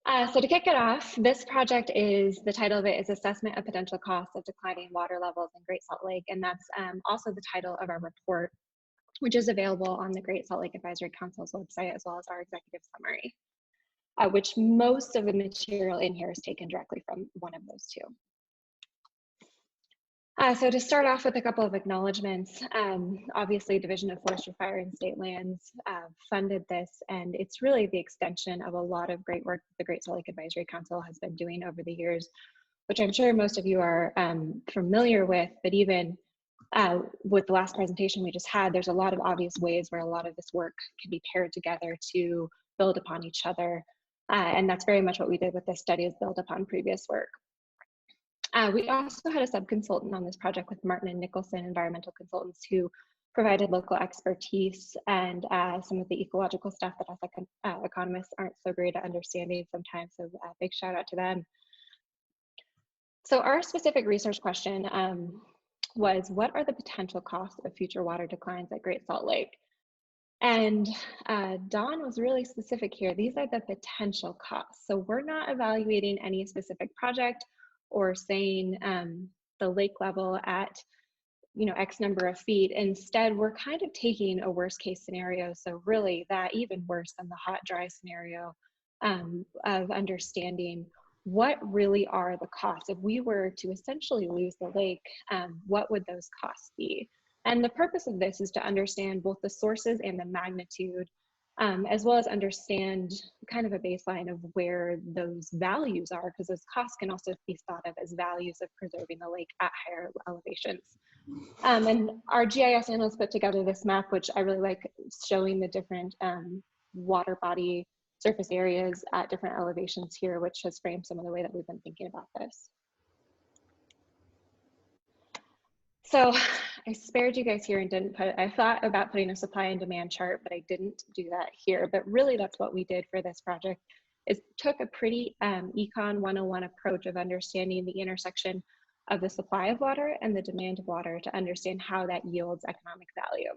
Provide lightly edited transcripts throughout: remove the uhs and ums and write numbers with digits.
So to kick it off, this project the title of it is Assessment of Potential Costs of Declining Water Levels in Great Salt Lake. And that's also the title of our report, which is available on the Great Salt Lake Advisory Council's website, as well as our executive summary, which most of the material in here is taken directly from one of those two. So to start off with a couple of acknowledgements, obviously Division of Forestry, Fire, and State Lands funded this, and it's really the extension of a lot of great work the Great Salt Lake Advisory Council has been doing over the years, which I'm sure most of you are familiar with, but even with the last presentation we just had, there's a lot of obvious ways where a lot of this work can be paired together to build upon each other, and that's very much what we did with this study, is build upon previous work. We also had a sub-consultant on this project with Martin and Nicholson Environmental Consultants, who provided local expertise and some of the ecological stuff that us economists aren't so great at understanding sometimes, so big shout out to them. So our specific research question was, what are the potential costs of future water declines at Great Salt Lake? And Don was really specific here. These are the potential costs. So we're not evaluating any specific project or saying the lake level at X number of feet. Instead, we're kind of taking a worst case scenario. So really that even worse than the hot, dry scenario of understanding what really are the costs. If we were to essentially lose the lake, what would those costs be? And the purpose of this is to understand both the sources and the magnitude, as well as understand kind of a baseline of where those values are, because those costs can also be thought of as values of preserving the lake at higher elevations. And our GIS analysts put together this map, which I really like, showing the different water body surface areas at different elevations here, which has framed some of the way that we've been thinking about this. So I spared you guys here and didn't put, I thought about putting a supply and demand chart, but I didn't do that here. But really that's what we did for this project, is took a pretty Econ 101 approach of understanding the intersection of the supply of water and the demand of water to understand how that yields economic value.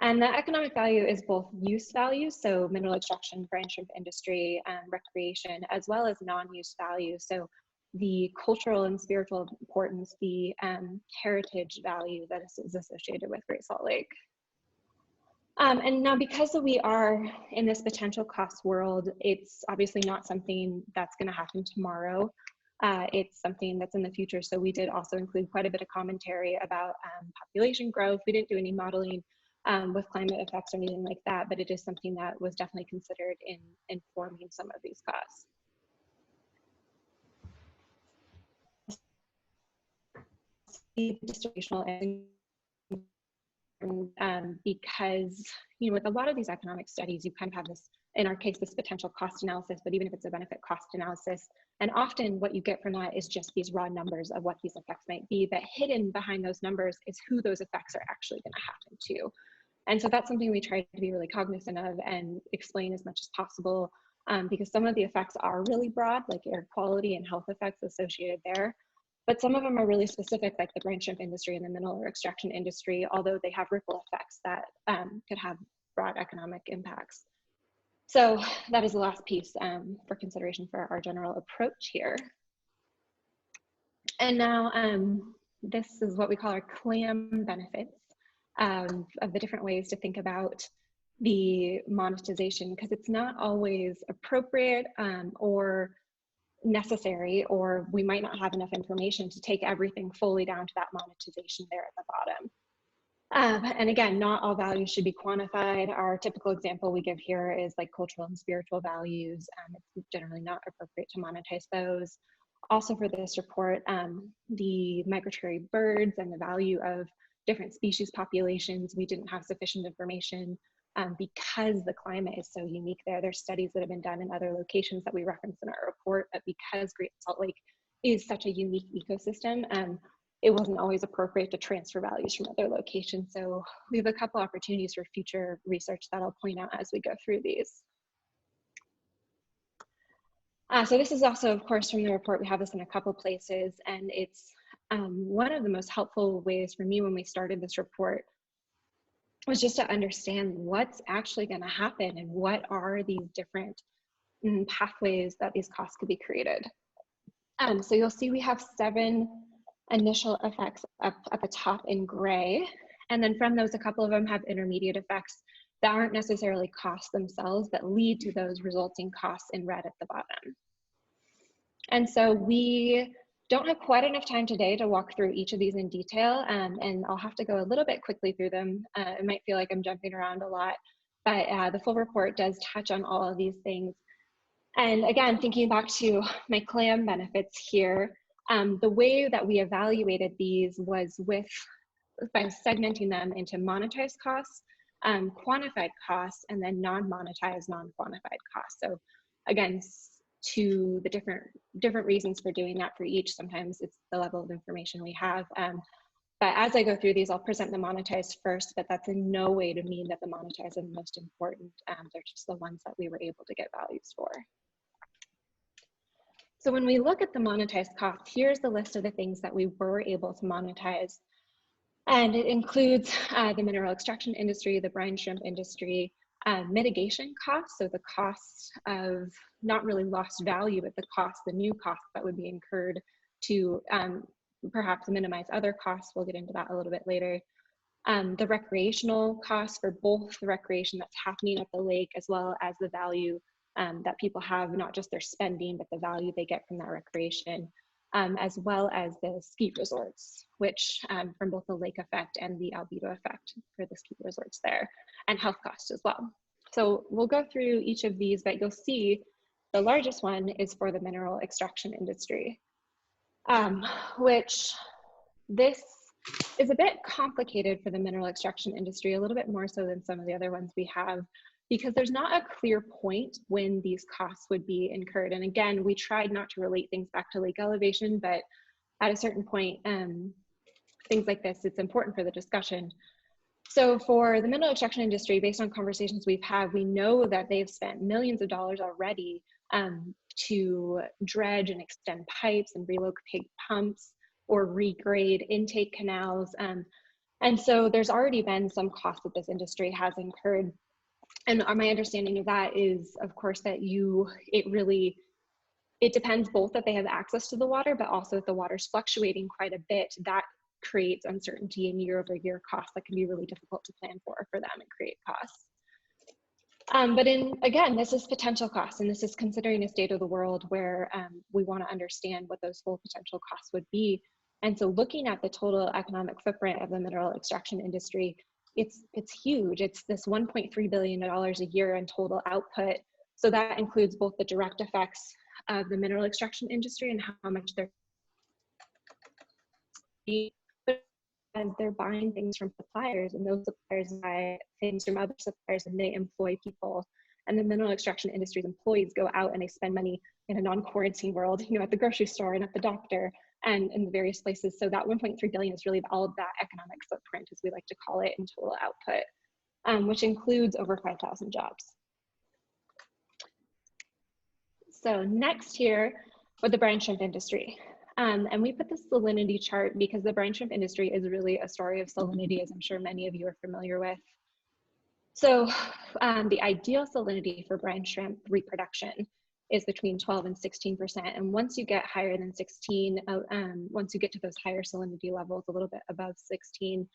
And that economic value is both use value, so mineral extraction, brine shrimp industry, recreation, as well as non-use value. So the cultural and spiritual importance, the heritage value that is associated with Great Salt Lake. And now, because we are in this potential cost world, it's obviously not something that's going to happen tomorrow. It's something that's in the future. So we did also include quite a bit of commentary about population growth. We didn't do any modeling with climate effects or anything like that, but it is something that was definitely considered in informing some of these costs. Distributional, because with a lot of these economic studies, you kind of have this, in our case, this potential cost analysis, but even if it's a benefit cost analysis, and often what you get from that is just these raw numbers of what these effects might be, but hidden behind those numbers is who those effects are actually going to happen to. And so that's something we try to be really cognizant of and explain as much as possible, because some of the effects are really broad, like air quality and health effects associated there. But some of them are really specific, like the brine shrimp industry and the mineral extraction industry, although they have ripple effects that could have broad economic impacts. So that is the last piece for consideration for our general approach here. And now this is what we call our CLAM benefits of the different ways to think about the monetization, because it's not always appropriate or necessary, or we might not have enough information to take everything fully down to that monetization there at the bottom. And again, not all values should be quantified. Our typical example we give here is like cultural and spiritual values. It's generally not appropriate to monetize those. Also for this report, the migratory birds and the value of different species populations, we didn't have sufficient information because the climate is so unique there. There's studies that have been done in other locations that we reference in our report, but because Great Salt Lake is such a unique ecosystem, it wasn't always appropriate to transfer values from other locations. So we have a couple opportunities for future research that I'll point out as we go through these. So this is also, of course, from the report. We have this in a couple places, and it's one of the most helpful ways for me when we started this report was just to understand what's actually going to happen and what are these different pathways that these costs could be created. So you'll see we have 7 initial effects up at the top in gray. And then from those, a couple of them have intermediate effects that aren't necessarily costs themselves, but lead to those resulting costs in red at the bottom. And so we don't have quite enough time today to walk through each of these in detail, and I'll have to go a little bit quickly through them. It might feel like I'm jumping around a lot, but the full report does touch on all of these things. And again, thinking back to my CLAM benefits here, the way that we evaluated these was by segmenting them into monetized costs, quantified costs, and then non-monetized, non-quantified costs. So again, to the different reasons for doing that for each. Sometimes it's the level of information we have. But as I go through these, I'll present the monetized first, but that's in no way to mean that the monetized are the most important. They're just the ones that we were able to get values for. So when we look at the monetized costs, here's the list of the things that we were able to monetize. And it includes the mineral extraction industry, the brine shrimp industry, mitigation costs, so the cost of not really lost value, but the new costs that would be incurred to perhaps minimize other costs. We'll get into that a little bit later. The recreational costs for both the recreation that's happening at the lake as well as the value that people have, not just their spending, but the value they get from that recreation, as well as the ski resorts, which from both the lake effect and the albedo effect for the ski resorts there, and health costs as well. So we'll go through each of these, but you'll see the largest one is for the mineral extraction industry, which this is a bit complicated for the mineral extraction industry, a little bit more so than some of the other ones we have, because there's not a clear point when these costs would be incurred. And again, we tried not to relate things back to lake elevation, but at a certain point, things like this, it's important for the discussion. So for the mineral extraction industry, based on conversations we've had, we know that they've spent millions of dollars already to dredge and extend pipes and relocate pumps or regrade intake canals. And so there's already been some cost that this industry has incurred. And my understanding of that is, of course, that it depends both that they have access to the water, but also if the water's fluctuating quite a bit, that creates uncertainty in year-over-year costs that can be really difficult to plan for them and create costs. But again, this is potential costs, and this is considering a state of the world where we want to understand what those full potential costs would be. And so looking at the total economic footprint of the mineral extraction industry, it's huge. It's this $1.3 billion a year in total output. So that includes both the direct effects of the mineral extraction industry and how much they're buying things from suppliers, and those suppliers buy things from other suppliers, and they employ people. And the mineral extraction industry's employees go out and they spend money in a non-quarantine world, at the grocery store and at the doctor and in the various places. So that 1.3 billion is really all of that economic footprint, as we like to call it, in total output, which includes over 5,000 jobs. So next here, with the brine shrimp industry. And we put the salinity chart because the brine shrimp industry is really a story of salinity, as I'm sure many of you are familiar with. So the ideal salinity for brine shrimp reproduction is between 12 and 16%. And once you get higher than 16, once you get to those higher salinity levels, a little bit above 16,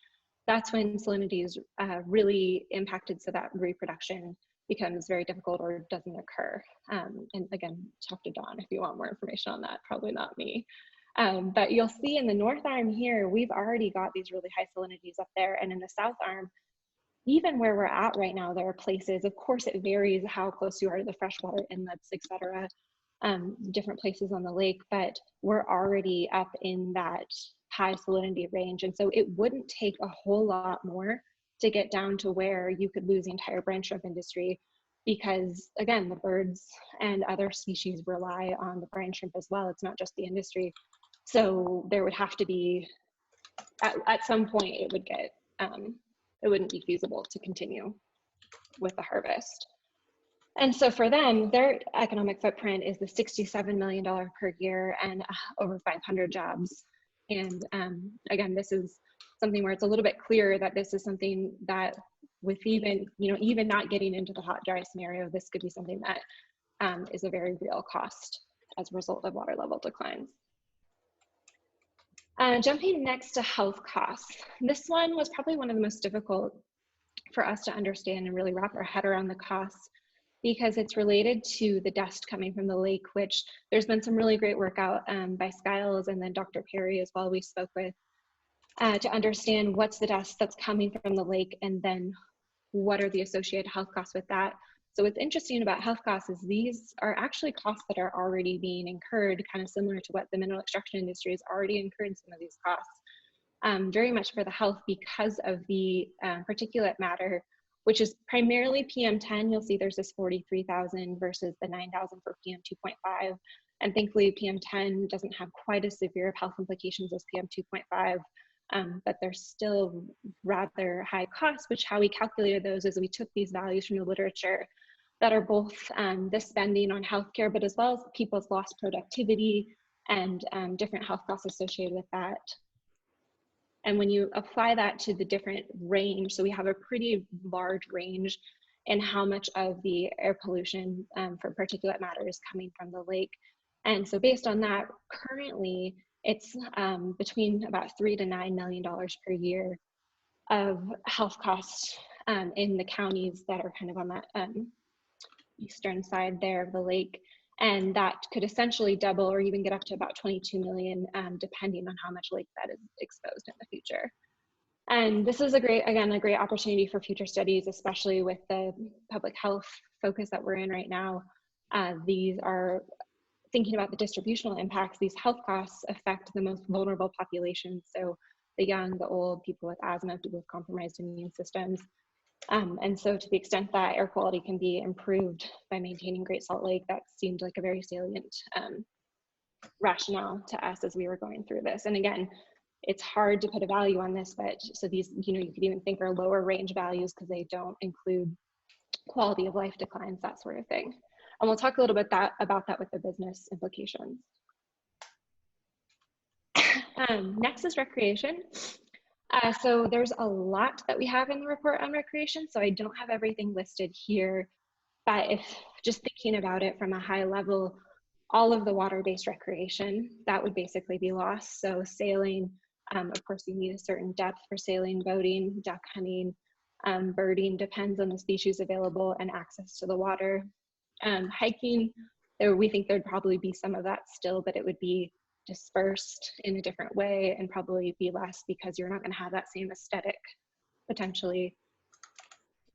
that's when salinity is really impacted, so that reproduction becomes very difficult or doesn't occur. And again, talk to Dawn if you want more information on that, probably not me. But you'll see in the north arm here, we've already got these really high salinities up there. And in the south arm, even where we're at right now, there are places, of course it varies how close you are to the freshwater inlets, et cetera, different places on the lake, but we're already up in that high salinity range. And so it wouldn't take a whole lot more to get down to where you could lose the entire brine shrimp industry, because again, the birds and other species rely on the brine shrimp as well. It's not just the industry. So there would have to be, at some point it would get, it wouldn't be feasible to continue with the harvest. And so for them, their economic footprint is the $67 million per year and over 500 jobs. And again, this is something where it's a little bit clearer that this is something that with even not getting into the hot, dry scenario, this could be something that is a very real cost as a result of water level declines. Jumping next to health costs. This one was probably one of the most difficult for us to understand and really wrap our head around the costs, because it's related to the dust coming from the lake, which there's been some really great work out by Skiles and then Dr. Perry as well we spoke with to understand what's the dust that's coming from the lake and then what are the associated health costs with that. So what's interesting about health costs is these are actually costs that are already being incurred, kind of similar to what the mineral extraction industry is already incurring some of these costs, very much for the health because of the particulate matter, which is primarily PM10. You'll see there's this 43,000 versus the 9,000 for PM2.5. And thankfully PM10 doesn't have quite as severe of health implications as PM2.5. But they're still rather high costs, which how we calculated those is we took these values from the literature that are both the spending on healthcare, but as well as people's lost productivity and different health costs associated with that. And when you apply that to the different range, so we have a pretty large range in how much of the air pollution for particulate matter is coming from the lake. And so based on that, currently, it's between about $3 to $9 million per year of health costs in the counties that are kind of on that eastern side there of the lake. And that could essentially double or even get up to about 22 million, depending on how much lake bed is exposed in the future. And this is a great opportunity for future studies, especially with the public health focus that we're in right now. These are thinking about the distributional impacts. These health costs affect the most vulnerable populations. So the young, the old, people with asthma, people with compromised immune systems. And so to the extent that air quality can be improved by maintaining Great Salt Lake, that seemed like a very salient rationale to us as we were going through this. And again, it's hard to put a value on this, but so these, you could even think are lower range values because they don't include quality of life declines, that sort of thing. And we'll talk a little bit about that with the business implications. Next is recreation. So there's a lot that we have in the report on recreation, so I don't have everything listed here, but if just thinking about it from a high level, all of the water-based recreation, that would basically be lost. So sailing, of course you need a certain depth for sailing, boating, duck hunting, birding, depends on the species available and access to the water. Hiking, we think there'd probably be some of that still, but it would be dispersed in a different way and probably be less because you're not going to have that same aesthetic potentially.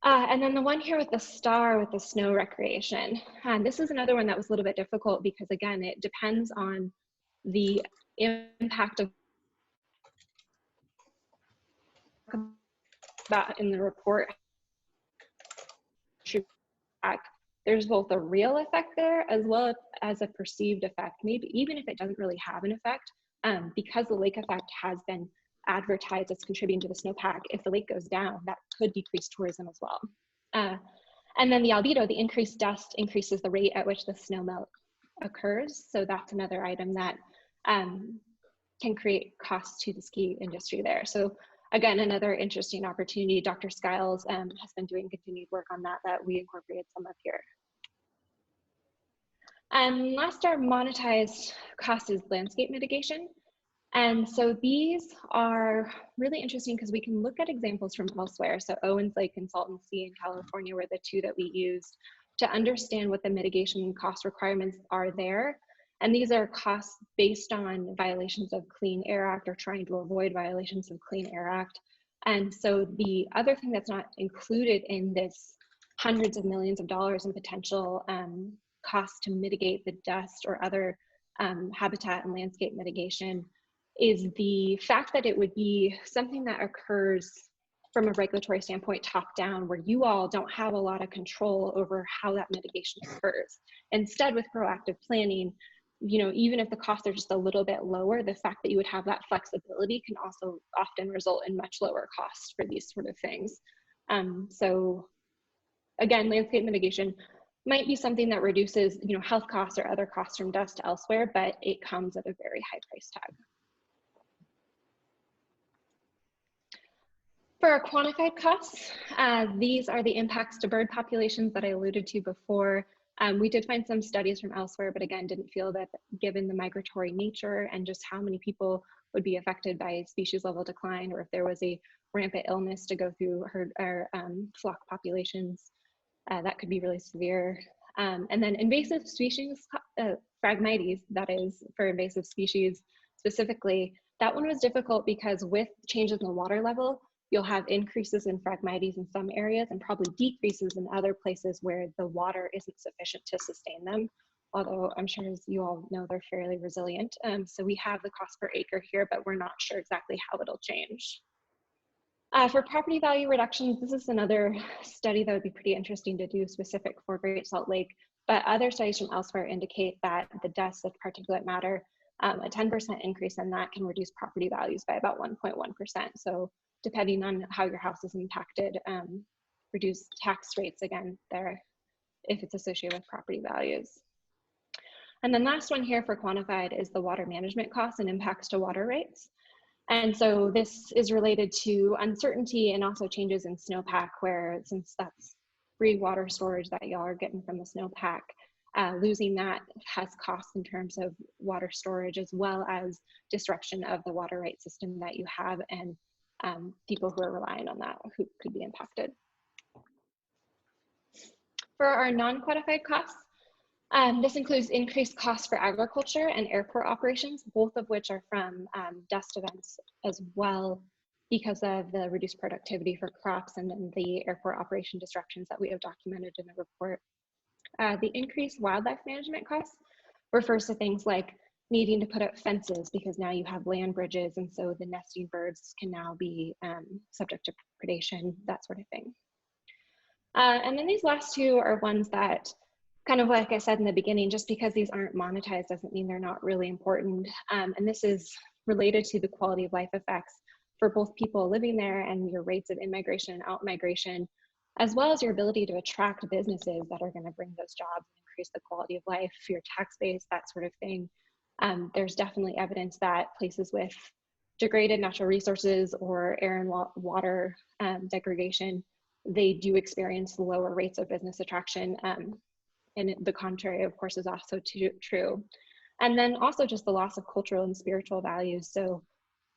And then the one here with the star with the snow recreation. This is another one that was a little bit difficult because again, it depends on the impact of that in the report. There's both a real effect there as well as a perceived effect, maybe even if it doesn't really have an effect, because the lake effect has been advertised as contributing to the snowpack. If the lake goes down, that could decrease tourism as well. And then the albedo, the increased dust, increases the rate at which the snow melt occurs. So that's another item that can create costs to the ski industry there. So again, another interesting opportunity. Dr. Skiles has been doing continued work on that we incorporated some of here. And last, our monetized cost is landscape mitigation. And so these are really interesting because we can look at examples from elsewhere. So Owens Lake and Salton Sea in California were the two that we used to understand what the mitigation cost requirements are there. And these are costs based on violations of Clean Air Act or trying to avoid violations of Clean Air Act. And so the other thing that's not included in this hundreds of millions of dollars in potential costs to mitigate the dust or other habitat and landscape mitigation is the fact that it would be something that occurs from a regulatory standpoint top down, where you all don't have a lot of control over how that mitigation occurs. Instead, with proactive planning, even if the costs are just a little bit lower, the fact that you would have that flexibility can also often result in much lower costs for these sort of things. So again, landscape mitigation might be something that reduces, health costs or other costs from dust elsewhere, but it comes at a very high price tag. For our quantified costs, these are the impacts to bird populations that I alluded to before. We did find some studies from elsewhere, but again, didn't feel that given the migratory nature and just how many people would be affected by species level decline, or if there was a rampant illness to go through herd or flock populations, that could be really severe. And then invasive species, Phragmites, that is for invasive species specifically, that one was difficult because with changes in the water level, you'll have increases in Phragmites in some areas and probably decreases in other places where the water isn't sufficient to sustain them. Although I'm sure, as you all know, they're fairly resilient. So we have the cost per acre here, but we're not sure exactly how it'll change. For property value reductions, this is another study that would be pretty interesting to do specific for Great Salt Lake, but other studies from elsewhere indicate that the dust of particulate matter, a 10% increase in that can reduce property values by about 1.1%. So depending on how your house is impacted, reduce tax rates again there if it's associated with property values. And then last one here for quantified is the water management costs and impacts to water rates. And so this is related to uncertainty and also changes in snowpack, where since that's free water storage that y'all are getting from the snowpack, losing that has costs in terms of water storage, as well as disruption of the water right system that you have, and people who are relying on that who could be impacted. For our non-quantified costs, this includes increased costs for agriculture and airport operations, both of which are from dust events as well, because of the reduced productivity for crops and then the airport operation disruptions that we have documented in the report. The increased wildlife management costs refers to things like needing to put up fences because now you have land bridges, and so the nesting birds can now be subject to predation, that sort of thing. And then these last two are ones that, kind of like I said in the beginning, just because these aren't monetized doesn't mean they're not really important. And this is related to the quality of life effects for both people living there and your rates of in-migration and out-migration, as well as your ability to attract businesses that are going to bring those jobs and increase the quality of life, your tax base, that sort of thing. There's definitely evidence that places with degraded natural resources or air and water degradation, they do experience lower rates of business attraction. And the contrary, of course, is also true. And then also just the loss of cultural and spiritual values. So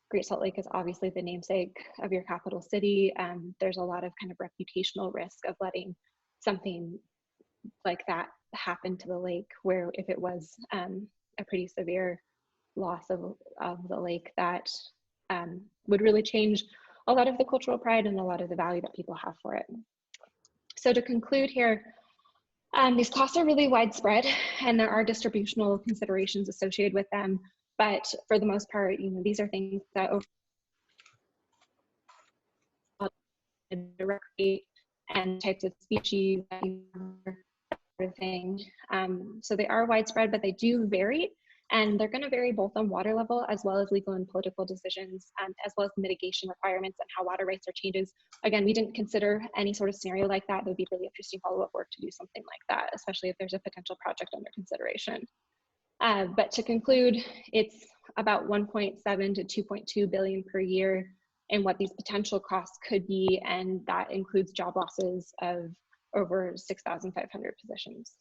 Great Salt Lake is obviously the namesake of your capital city. There's a lot of kind of reputational risk of letting something like that happen to the lake, where if it was a pretty severe loss of the lake, that would really change a lot of the cultural pride and a lot of the value that people have for it. So to conclude here, these costs are really widespread, and there are distributional considerations associated with them. But for the most part, these are things that directly and types of species, that sort of thing. So they are widespread, but they do vary, and they're going to vary both on water level as well as legal and political decisions, as well as mitigation requirements and how water rights are changes. Again, we didn't consider any sort of scenario like that. It would be really interesting follow-up work to do something like that, especially if there's a potential project under consideration. But to conclude, it's about 1.7 to 2.2 billion per year and what these potential costs could be, and that includes job losses of over 6,500 positions.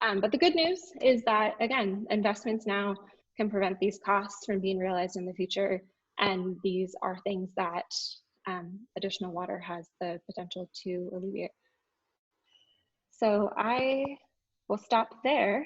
But the good news is that, again, investments now can prevent these costs from being realized in the future, and these are things that additional water has the potential to alleviate. So I will stop there